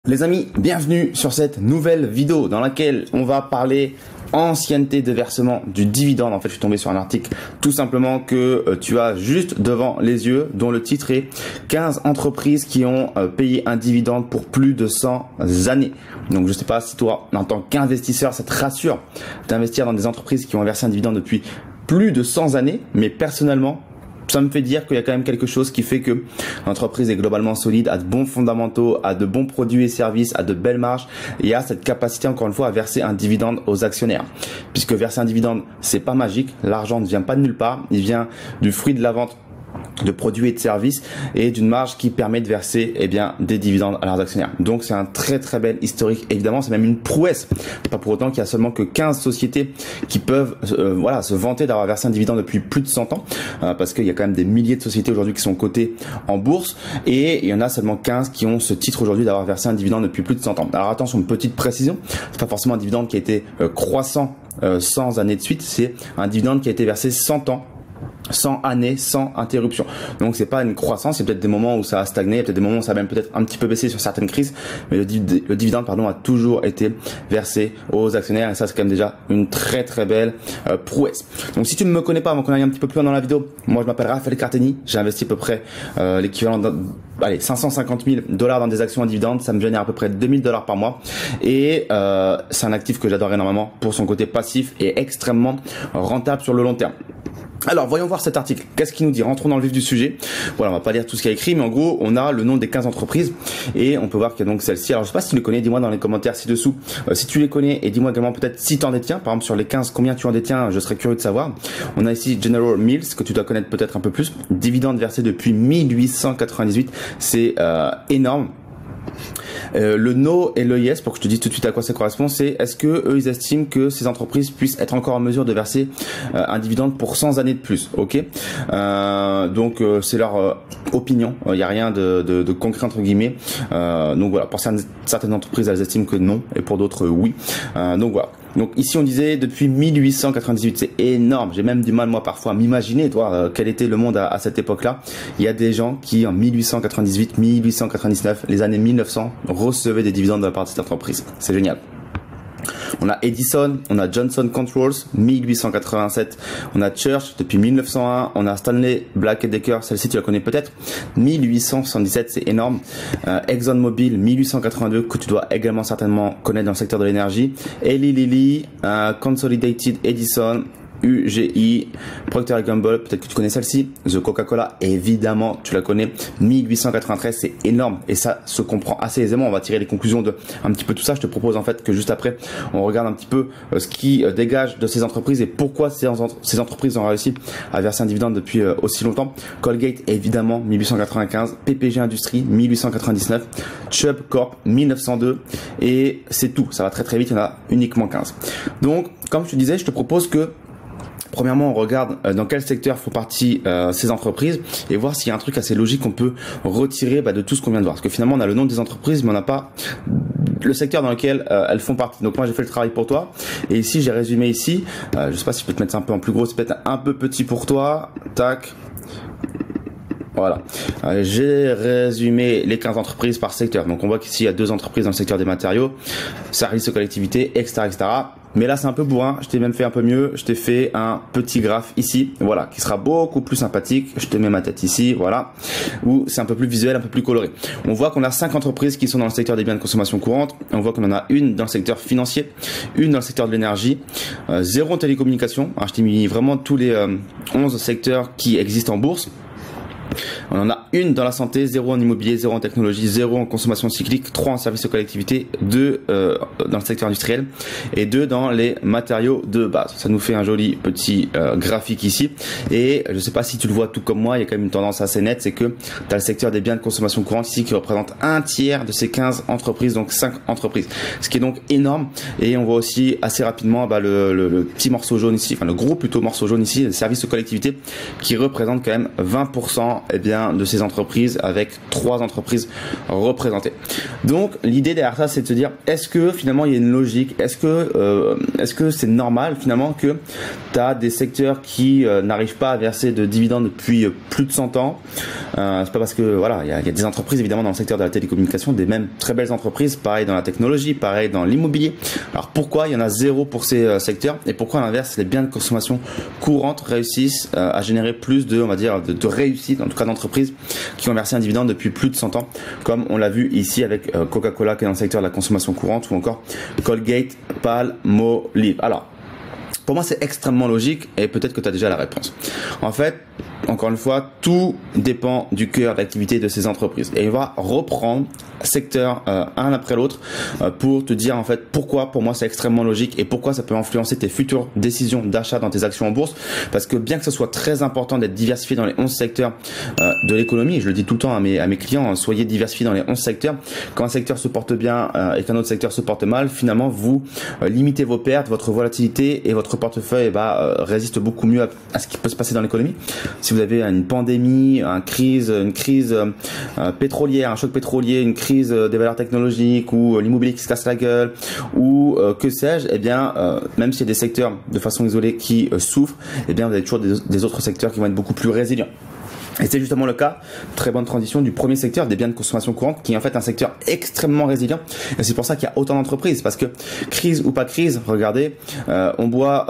Les amis, bienvenue sur cette nouvelle vidéo dans laquelle on va parler ancienneté de versement du dividende. En fait, je suis tombé sur un article tout simplement que tu as juste devant les yeux, dont le titre est 15 entreprises qui ont payé un dividende pour plus de 100 années. Donc, je sais pas si toi, en tant qu'investisseur, ça te rassure d'investir dans des entreprises qui ont versé un dividende depuis plus de 100 années, mais personnellement, ça me fait dire qu'il y a quand même quelque chose qui fait que l'entreprise est globalement solide, a de bons fondamentaux, a de bons produits et services, a de belles marges et a cette capacité encore une fois à verser un dividende aux actionnaires. Puisque verser un dividende, c'est pas magique, l'argent ne vient pas de nulle part, il vient du fruit de la vente de produits et de services et d'une marge qui permet de verser des dividendes à leurs actionnaires. Donc c'est un très bel historique, évidemment c'est même une prouesse. Pas pour autant qu'il y a seulement que 15 sociétés qui peuvent se vanter d'avoir versé un dividende depuis plus de 100 ans parce qu'il y a quand même des milliers de sociétés aujourd'hui qui sont cotées en bourse et il y en a seulement 15 qui ont ce titre aujourd'hui d'avoir versé un dividende depuis plus de 100 ans. Alors attention, une petite précision, c'est pas forcément un dividende qui a été croissant 100 années de suite, c'est un dividende qui a été versé 100 ans. 100 années sans interruption. Donc c'est pas une croissance, c'est peut-être des moments où ça a stagné, peut-être des moments où ça a même peut-être un petit peu baissé sur certaines crises, mais le dividende a toujours été versé aux actionnaires et ça c'est quand même déjà une très belle prouesse. Donc si tu ne me connais pas, avant qu'on aille un petit peu plus loin dans la vidéo, moi je m'appelle Raphaël Carteni, j'ai investi à peu près l'équivalent de 550 000 $ dans des actions à dividendes, ça me génère à peu près 2000 $ par mois et c'est un actif que j'adore énormément pour son côté passif et extrêmement rentable sur le long terme. Alors, voyons voir cet article. Qu'est-ce qu'il nous dit? Rentrons dans le vif du sujet. Voilà, on va pas lire tout ce qu'il y a écrit, mais en gros, on a le nom des 15 entreprises et on peut voir qu'il y a donc celle-ci. Alors, je sais pas si tu les connais, dis-moi dans les commentaires ci-dessous si tu les connais et dis-moi également peut-être si tu en détiens. Par exemple, sur les 15, combien tu en détiens, je serais curieux de savoir. On a ici General Mills, que tu dois connaître peut-être un peu plus. Dividende versé depuis 1898. C'est énorme. Le no et le yes, pour que je te dise tout de suite à quoi ça correspond, c'est est-ce que eux ils estiment que ces entreprises puissent être encore en mesure de verser un dividende pour 100 années de plus, ok. Donc c'est leur opinion, il n'y a rien de concret entre guillemets. Donc voilà, pour certaines entreprises elles estiment que non et pour d'autres oui. Donc voilà. Donc ici on disait depuis 1898, c'est énorme. J'ai même du mal moi parfois à m'imaginer, toi, quel était le monde à cette époque-là. Il y a des gens qui en 1898, 1899, les années 1900 recevaient des dividendes de la part de cette entreprise. C'est génial. On a Edison, on a Johnson Controls, 1887, on a Church depuis 1901, on a Stanley Black & Decker, celle-ci tu la connais peut-être, 1877, c'est énorme. ExxonMobil, 1882, que tu dois également certainement connaître dans le secteur de l'énergie. Eli Lilly, Consolidated Edison, UGI, Procter & Gamble, peut-être que tu connais celle-ci, The Coca-Cola, évidemment, tu la connais, 1893, c'est énorme et ça se comprend assez aisément. On va tirer les conclusions de un petit peu tout ça. Je te propose en fait que juste après, on regarde un petit peu ce qui dégage de ces entreprises et pourquoi ces entreprises ont réussi à verser un dividende depuis aussi longtemps. Colgate, évidemment, 1895, PPG Industries, 1899, Chubb Corp, 1902 et c'est tout. Ça va très vite, il y en a uniquement 15. Donc, comme je te disais, je te propose que premièrement, on regarde dans quel secteur font partie ces entreprises et voir s'il y a un truc assez logique qu'on peut retirer de tout ce qu'on vient de voir. Parce que finalement, on a le nom des entreprises, mais on n'a pas le secteur dans lequel elles font partie. Donc moi, j'ai fait le travail pour toi. Et ici, j'ai résumé ici. Je sais pas si je peux te mettre ça un peu en plus gros, c'est peut-être un peu petit pour toi. Tac. Voilà, j'ai résumé les 15 entreprises par secteur. Donc on voit qu'ici il y a 2 entreprises dans le secteur des matériaux, services aux collectivités, etc. Mais là c'est un peu bourrin, je t'ai même fait un peu mieux, je t'ai fait un petit graphe ici, voilà, qui sera beaucoup plus sympathique. Je te mets ma tête ici, voilà, où c'est un peu plus visuel, un peu plus coloré. On voit qu'on a 5 entreprises qui sont dans le secteur des biens de consommation courante, on voit qu'on en a une dans le secteur financier, une dans le secteur de l'énergie, 0 en télécommunication. Alors je t'ai mis vraiment tous les 11 secteurs qui existent en bourse. On en a une dans la santé, 0 en immobilier, 0 en technologie, 0 en consommation cyclique, 3 en services aux collectivités, 2 dans le secteur industriel et 2 dans les matériaux de base. Ça nous fait un joli petit graphique ici. Et je ne sais pas si tu le vois tout comme moi, il y a quand même une tendance assez nette, c'est que tu as le secteur des biens de consommation courante ici qui représente un tiers de ces 15 entreprises, donc 5 entreprises. Ce qui est donc énorme. Et on voit aussi assez rapidement le petit morceau jaune ici, enfin le gros plutôt morceau jaune ici, les services aux collectivités qui représentent quand même 20% de ces entreprises avec 3 entreprises représentées. Donc l'idée derrière ça, c'est de se dire, est-ce que finalement il y a une logique, est-ce que c'est normal finalement que tu as des secteurs qui n'arrivent pas à verser de dividendes depuis plus de 100 ans. C'est pas parce que voilà, il y a des entreprises évidemment dans le secteur de la télécommunication, des mêmes très belles entreprises, pareil dans la technologie, pareil dans l'immobilier. Alors pourquoi il y en a zéro pour ces secteurs, et pourquoi à l'inverse les biens de consommation courante réussissent à générer plus de, on va dire, de réussite, en tout cas d'entreprises qui ont versé un dividende depuis plus de 100 ans, comme on l'a vu ici avec Coca-Cola qui est dans le secteur de la consommation courante, ou encore Colgate, Palmolive. Alors pour moi, c'est extrêmement logique, et peut-être que tu as déjà la réponse. En fait, encore une fois, tout dépend du cœur d'activité de ces entreprises. Et on va reprendre secteur un après l'autre pour te dire en fait pourquoi pour moi c'est extrêmement logique et pourquoi ça peut influencer tes futures décisions d'achat dans tes actions en bourse. Parce que bien que ce soit très important d'être diversifié dans les 11 secteurs de l'économie, et je le dis tout le temps à mes clients, hein, soyez diversifiés dans les 11 secteurs. Quand un secteur se porte bien et qu'un autre secteur se porte mal, finalement vous limitez vos pertes, votre volatilité, et votre portefeuille résiste beaucoup mieux à ce qui peut se passer dans l'économie. Si vous avez une pandémie, une crise pétrolière, un choc pétrolier, une crise des valeurs technologiques, ou l'immobilier qui se casse la gueule, ou que sais-je, eh bien même s'il y a des secteurs de façon isolée qui souffrent, eh bien vous avez toujours des autres secteurs qui vont être beaucoup plus résilients. Et c'est justement le cas, très bonne transition, du premier secteur des biens de consommation courante, qui est en fait un secteur extrêmement résilient. Et c'est pour ça qu'il y a autant d'entreprises, parce que crise ou pas crise, regardez, on boit,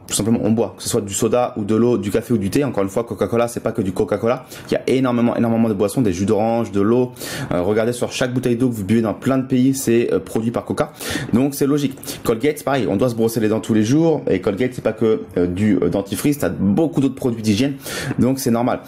tout simplement on boit, que ce soit du soda ou de l'eau, du café ou du thé. Encore une fois, Coca-Cola, c'est pas que du Coca-Cola. Il y a énormément de boissons, des jus d'orange, de l'eau. Regardez sur chaque bouteille d'eau que vous buvez dans plein de pays, c'est produit par Coca. Donc c'est logique. Colgate, c'est pareil, on doit se brosser les dents tous les jours. Et Colgate, c'est pas que du dentifrice, t'as beaucoup d'autres produits d'hygiène. Donc c'est normal.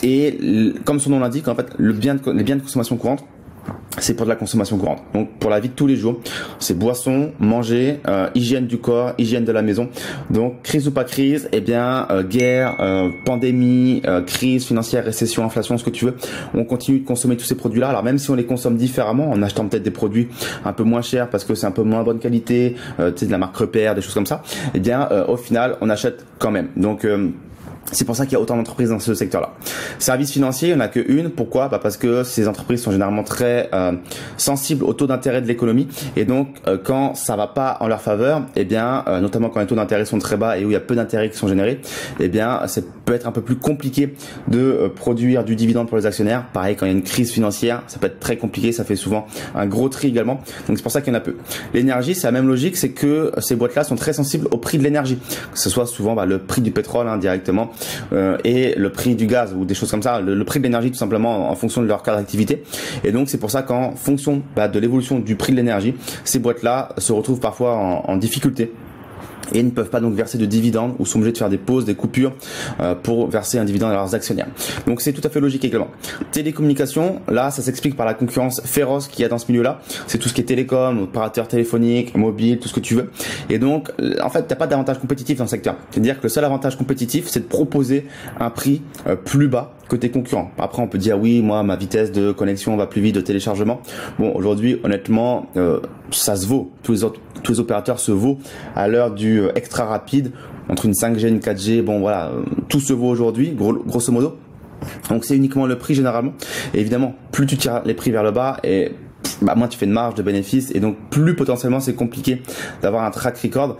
Et comme son nom l'indique, en fait, les biens de consommation courante, c'est pour de la consommation courante. Donc pour la vie de tous les jours, c'est boisson, manger, hygiène du corps, hygiène de la maison. Donc crise ou pas crise, eh bien guerre, pandémie, crise financière, récession, inflation, ce que tu veux, on continue de consommer tous ces produits-là. Alors même si on les consomme différemment, en achetant peut-être des produits un peu moins chers parce que c'est un peu moins bonne qualité, tu sais, de la marque Repère, des choses comme ça, eh bien au final on achète quand même. Donc c'est pour ça qu'il y a autant d'entreprises dans ce secteur-là. Services financiers, il n'y en a que une. Pourquoi ? Parce que ces entreprises sont généralement très sensibles au taux d'intérêt de l'économie. Et donc, quand ça va pas en leur faveur, eh bien, notamment quand les taux d'intérêt sont très bas et où il y a peu d'intérêts qui sont générés, eh bien, ça peut être un peu plus compliqué de produire du dividende pour les actionnaires. Pareil, quand il y a une crise financière, ça peut être très compliqué. Ça fait souvent un gros tri également. Donc, c'est pour ça qu'il y en a peu. L'énergie, c'est la même logique. C'est que ces boîtes-là sont très sensibles au prix de l'énergie. Que ce soit souvent le prix du pétrole directement, et le prix du gaz ou des choses comme ça, le prix de l'énergie tout simplement en fonction de leur cas d'activité. Et donc c'est pour ça qu'en fonction de l'évolution du prix de l'énergie, ces boîtes-là se retrouvent parfois en difficulté et ne peuvent pas donc verser de dividendes ou sont obligés de faire des pauses, des coupures pour verser un dividende à leurs actionnaires. Donc c'est tout à fait logique également. Télécommunications, là ça s'explique par la concurrence féroce qu'il y a dans ce milieu-là. C'est tout ce qui est télécom, opérateur téléphonique, mobile, tout ce que tu veux. Et donc en fait t'as pas d'avantage compétitif dans le secteur. C'est-à-dire que le seul avantage compétitif c'est de proposer un prix plus bas que tes concurrents. Après on peut dire oui, moi ma vitesse de connexion va plus vite, de téléchargement. Bon aujourd'hui honnêtement ça se vaut. Tous les opérateurs se vaut à l'heure du extra rapide, entre une 5G et une 4G, bon voilà, tout se vaut aujourd'hui, grosso modo. Donc c'est uniquement le prix généralement. Et évidemment, plus tu tires les prix vers le bas et moins tu fais de marge, de bénéfices, et donc plus potentiellement c'est compliqué d'avoir un track record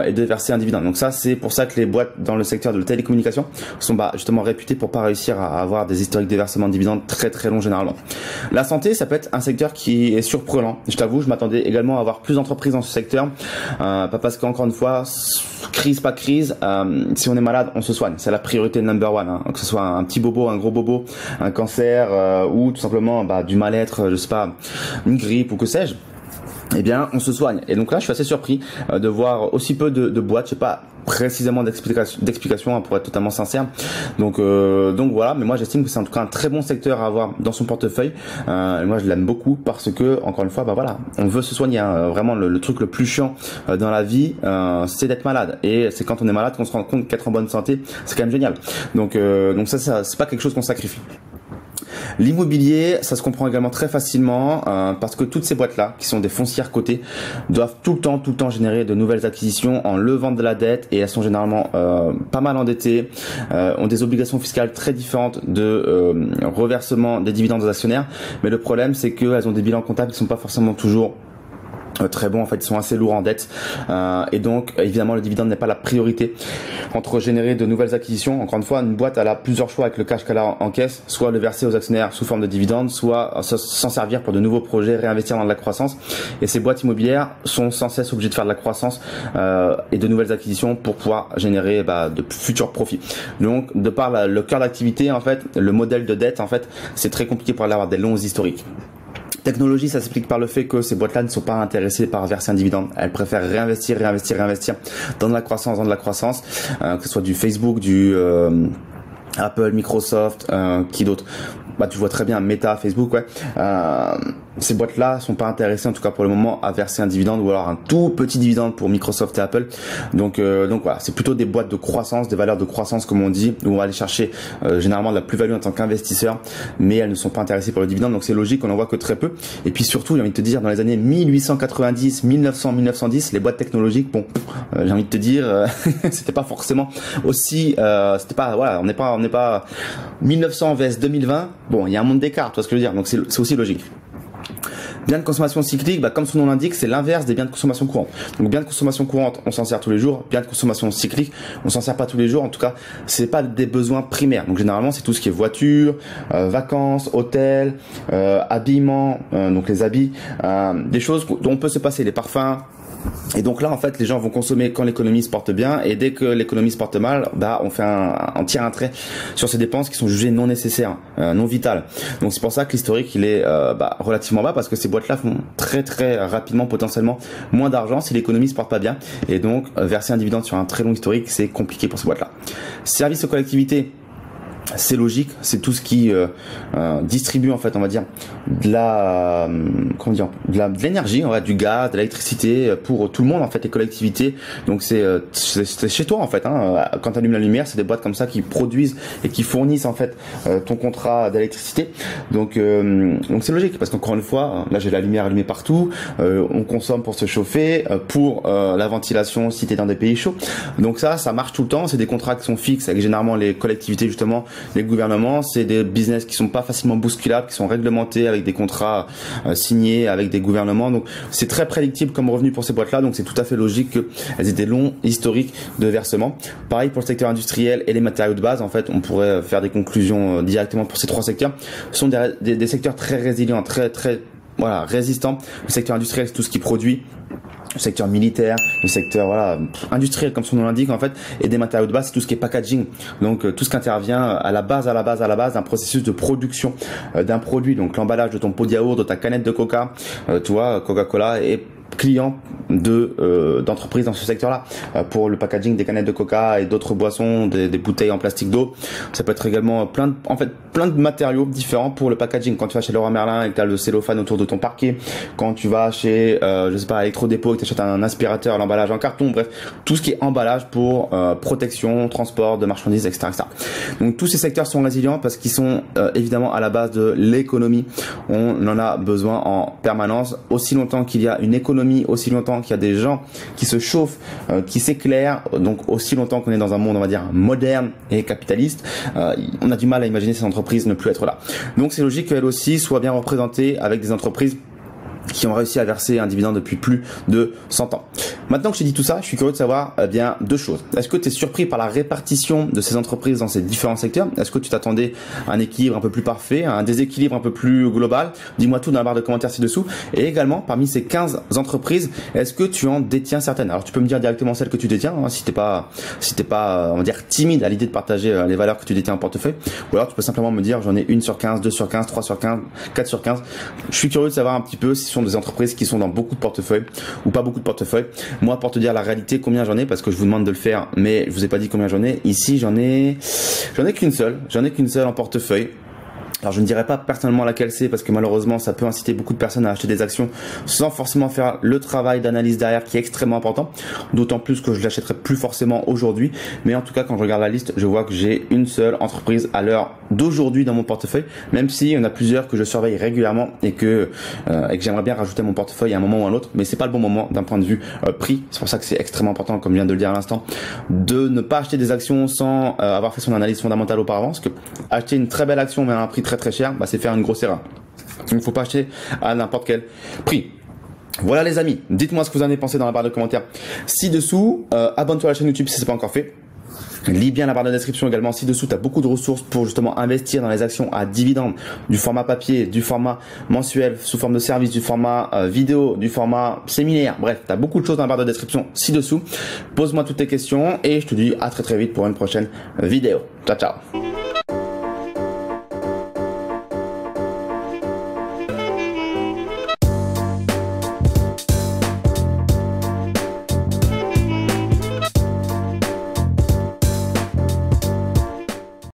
et de verser un dividende. Donc ça c'est pour ça que les boîtes dans le secteur de la télécommunication sont justement réputées pour pas réussir à avoir des historiques de versement de dividendes très très longs généralement. La santé, ça peut être un secteur qui est surprenant. Je t'avoue, je m'attendais également à avoir plus d'entreprises dans ce secteur, pas parce qu'encore une fois, crise pas crise, si on est malade on se soigne, c'est la priorité number one, hein. Que ce soit un petit bobo, un gros bobo, un cancer ou tout simplement du mal-être, je sais pas, une grippe ou que sais-je, eh bien on se soigne. Et donc là je suis assez surpris de voir aussi peu de boîtes, je sais pas précisément d'explication pour être totalement sincère. Donc voilà, mais moi j'estime que c'est en tout cas un très bon secteur à avoir dans son portefeuille. Et moi je l'aime beaucoup parce que encore une fois voilà, on veut se soigner, hein. Vraiment le truc le plus chiant dans la vie c'est d'être malade, et c'est quand on est malade qu'on se rend compte qu'être en bonne santé c'est quand même génial. Donc ça c'est pas quelque chose qu'on sacrifie. L'immobilier, ça se comprend également très facilement parce que toutes ces boîtes-là, qui sont des foncières cotées, doivent tout le temps générer de nouvelles acquisitions en levant de la dette et elles sont généralement pas mal endettées, ont des obligations fiscales très différentes de reversement des dividendes aux actionnaires. Mais le problème, c'est qu'elles ont des bilans comptables qui sont pas forcément toujours très bons. En fait, ils sont assez lourds en dette et donc évidemment le dividende n'est pas la priorité entre générer de nouvelles acquisitions. Encore une fois, une boîte elle a plusieurs choix avec le cash qu'elle a en caisse, soit le verser aux actionnaires sous forme de dividendes, soit s'en servir pour de nouveaux projets, réinvestir dans de la croissance. Et ces boîtes immobilières sont sans cesse obligées de faire de la croissance et de nouvelles acquisitions pour pouvoir générer de futurs profits. Donc de par le cœur d'activité, en fait, le modèle de dette, en fait, c'est très compliqué pour aller avoir des longs historiques. Technologie, ça s'explique par le fait que ces boîtes-là ne sont pas intéressées par verser un dividende. Elles préfèrent réinvestir dans de la croissance, que ce soit du Facebook, du Apple, Microsoft, qui d'autre? Tu vois très bien Meta, Facebook, ouais. Ces boîtes-là sont pas intéressées, en tout cas pour le moment, à verser un dividende ou alors un tout petit dividende pour Microsoft et Apple. Donc voilà, c'est plutôt des boîtes de croissance, des valeurs de croissance comme on dit, où on va aller chercher généralement de la plus-value en tant qu'investisseur, mais elles ne sont pas intéressées par le dividende. Donc c'est logique, on en voit que très peu. Et puis surtout, j'ai envie de te dire, dans les années 1890, 1900, 1910, les boîtes technologiques, j'ai envie de te dire, c'était pas forcément aussi, c'était pas, voilà, on n'est pas 1900 vs 2020. Bon, il y a un monde d'écart, tu vois ce que je veux dire. Donc c'est aussi logique. Biens de consommation cyclique, comme son nom l'indique, c'est l'inverse des biens de consommation courante. Donc biens de consommation courante, on s'en sert tous les jours. Biens de consommation cyclique, on s'en sert pas tous les jours. En tout cas, c'est pas des besoins primaires. Donc généralement, c'est tout ce qui est voiture, vacances, hôtel, habillement, donc les habits, des choses dont on peut se passer, les parfums. Et donc là, en fait, les gens vont consommer quand l'économie se porte bien, et dès que l'économie se porte mal, on tire un trait sur ces dépenses qui sont jugées non nécessaires, non vitales. Donc c'est pour ça que l'historique il est relativement bas, parce que ces boîtes-là font très rapidement, potentiellement, moins d'argent si l'économie se porte pas bien. Et donc verser un dividende sur un très long historique, c'est compliqué pour ces boîtes-là. Services aux collectivités. C'est logique, c'est tout ce qui distribue en fait, on va dire, de l'énergie, du gaz, de l'électricité pour tout le monde en fait, les collectivités. Donc c'est chez toi en fait. Quand tu allumes la lumière, c'est des boîtes comme ça qui produisent et qui fournissent en fait ton contrat d'électricité. Donc c'est logique parce qu'encore une fois, là j'ai la lumière allumée partout. On consomme pour se chauffer, pour la ventilation si tu es dans des pays chauds. Donc ça marche tout le temps. C'est des contrats qui sont fixes avec généralement les collectivités justement. Les gouvernements, c'est des business qui sont pas facilement bousculables, qui sont réglementés avec des contrats signés avec des gouvernements. Donc c'est très prédictible comme revenu pour ces boîtes-là. Donc c'est tout à fait logique qu'elles aient des longs historiques de versement. Pareil pour le secteur industriel et les matériaux de base. En fait, on pourrait faire des conclusions directement pour ces trois secteurs. Ce sont des secteurs très résilients, très résistants. Le secteur industriel, c'est tout ce qui produit. Le secteur militaire, le secteur industriel comme son nom l'indique en fait, et des matériaux de base, c'est tout ce qui est packaging. Donc tout ce qui intervient à la base d'un processus de production d'un produit. Donc l'emballage de ton pot de yaourt, de ta canette de Coca, tu vois, Coca-Cola et clients d'entreprises dans ce secteur-là pour le packaging des canettes de Coca et d'autres boissons, des bouteilles en plastique d'eau. Ça peut être également plein de matériaux différents pour le packaging. Quand tu vas chez Leroy Merlin et que tu as le cellophane autour de ton parquet, quand tu vas chez Electrodépôt et que tu achètes un aspirateur, l'emballage en carton, bref, tout ce qui est emballage pour protection, transport de marchandises, etc., etc. Donc tous ces secteurs sont résilients parce qu'ils sont évidemment à la base de l'économie. On en a besoin en permanence. Aussi longtemps qu'il y a une économie, aussi longtemps qu'il y a des gens qui se chauffent, qui s'éclairent, donc aussi longtemps qu'on est dans un monde, on va dire, moderne et capitaliste, on a du mal à imaginer ces entreprises ne plus être là. Donc c'est logique qu'elles aussi soient bien représentées avec des entreprises qui ont réussi à verser un dividende depuis plus de 100 ans. Maintenant que je t'ai dit tout ça, je suis curieux de savoir bien deux choses. Est-ce que tu es surpris par la répartition de ces entreprises dans ces différents secteurs? Est-ce que tu t'attendais à un équilibre un peu plus parfait, à un déséquilibre un peu plus global? Dis-moi tout dans la barre de commentaires ci-dessous. Et également, parmi ces 15 entreprises, est-ce que tu en détiens certaines? Alors tu peux me dire directement celles que tu détiens, si t'es pas, on va dire, timide à l'idée de partager les valeurs que tu détiens en portefeuille. Ou alors tu peux simplement me dire j'en ai 1 sur 15, 2 sur 15, 3 sur 15, 4 sur 15. Je suis curieux de savoir un petit peu si ce sont des entreprises qui sont dans beaucoup de portefeuilles ou pas beaucoup de portefeuilles. Moi, pour te dire la réalité, combien j'en ai, parce que je vous demande de le faire, mais je vous ai pas dit combien j'en ai. Ici, j'en ai qu'une seule en portefeuille. Alors je ne dirais pas personnellement laquelle c'est parce que malheureusement ça peut inciter beaucoup de personnes à acheter des actions sans forcément faire le travail d'analyse derrière qui est extrêmement important. D'autant plus que je l'achèterai plus forcément aujourd'hui. Mais en tout cas quand je regarde la liste, je vois que j'ai une seule entreprise à l'heure d'aujourd'hui dans mon portefeuille. Même si on a plusieurs que je surveille régulièrement et que j'aimerais bien rajouter à mon portefeuille à un moment ou à un autre. Mais c'est pas le bon moment d'un point de vue prix. C'est pour ça que c'est extrêmement important, comme je viens de le dire à l'instant, de ne pas acheter des actions sans avoir fait son analyse fondamentale auparavant. Parce que acheter une très belle action mais à un prix très cher, bah, c'est faire une grosse erreur. Donc il faut pas acheter à n'importe quel prix. Voilà les amis, dites-moi ce que vous en avez pensé dans la barre de commentaires ci-dessous. Abonne-toi à la chaîne YouTube si c'est pas encore fait. Lis bien la barre de description également ci-dessous, tu as beaucoup de ressources pour justement investir dans les actions à dividendes, du format papier, du format mensuel sous forme de service, du format vidéo, du format séminaire. Bref, tu as beaucoup de choses dans la barre de description ci-dessous. Pose-moi toutes tes questions et je te dis à très vite pour une prochaine vidéo. Ciao ciao.